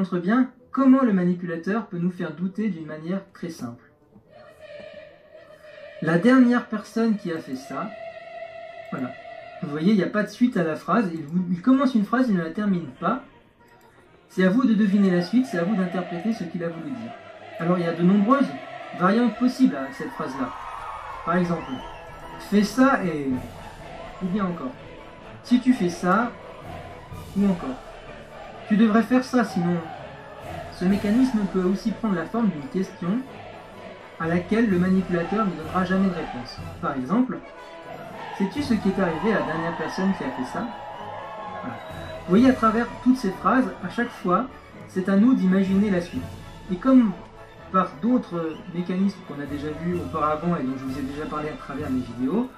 montre bien comment le manipulateur peut nous faire douter d'une manière très simple. La dernière personne qui a fait ça, voilà. Vous voyez, il n'y a pas de suite à la phrase. Il commence une phrase, il ne la termine pas. C'est à vous de deviner la suite, c'est à vous d'interpréter ce qu'il a voulu dire. Alors il y a de nombreuses variantes possibles à cette phrase-là. Par exemple, fais ça et... ou bien encore. Si tu fais ça, ou encore. Tu devrais faire ça, sinon... Ce mécanisme peut aussi prendre la forme d'une question à laquelle le manipulateur ne donnera jamais de réponse. Par exemple, sais-tu ce qui est arrivé à la dernière personne qui a fait ça? Voilà. Vous voyez, à travers toutes ces phrases, à chaque fois, c'est à nous d'imaginer la suite. Et comme par d'autres mécanismes qu'on a déjà vus auparavant et dont je vous ai déjà parlé à travers mes vidéos,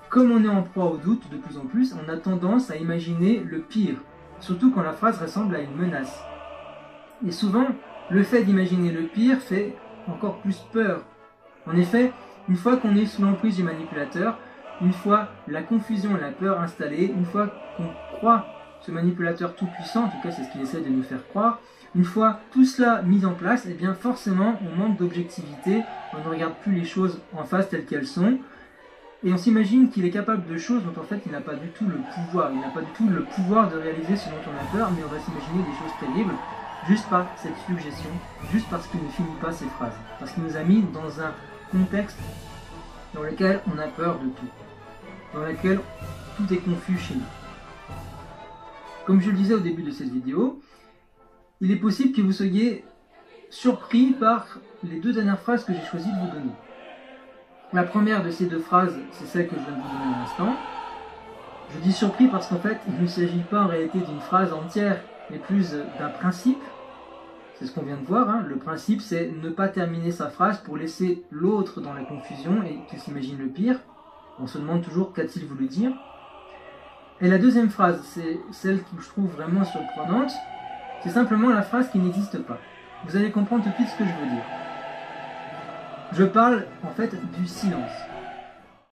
comme on est en proie au doute de plus en plus, on a tendance à imaginer le pire, surtout quand la phrase ressemble à une menace. Et souvent, le fait d'imaginer le pire fait encore plus peur. En effet, une fois qu'on est sous l'emprise du manipulateur, une fois la confusion et la peur installées, une fois qu'on croit ce manipulateur tout-puissant, en tout cas c'est ce qu'il essaie de nous faire croire, une fois tout cela mis en place, eh bien forcément on manque d'objectivité, on ne regarde plus les choses en face telles qu'elles sont, et on s'imagine qu'il est capable de choses dont en fait il n'a pas du tout le pouvoir, il n'a pas du tout le pouvoir de réaliser ce dont on a peur, mais on va s'imaginer des choses terribles, juste par cette suggestion, juste parce qu'il ne finit pas ses phrases, parce qu'il nous a mis dans un contexte dans lequel on a peur de tout, dans lequel tout est confus chez nous. Comme je le disais au début de cette vidéo, il est possible que vous soyez surpris par les deux dernières phrases que j'ai choisi de vous donner. La première de ces deux phrases, c'est celle que je viens de vous donner à l'instant. Je dis surpris parce qu'en fait, il ne s'agit pas en réalité d'une phrase entière, mais plus d'un principe. C'est ce qu'on vient de voir, hein. Le principe, c'est ne pas terminer sa phrase pour laisser l'autre dans la confusion et qu'il s'imagine le pire. On se demande toujours qu'a-t-il voulu dire. Et la deuxième phrase, c'est celle que je trouve vraiment surprenante. C'est simplement la phrase qui n'existe pas. Vous allez comprendre tout de suite ce que je veux dire. Je parle en fait du silence.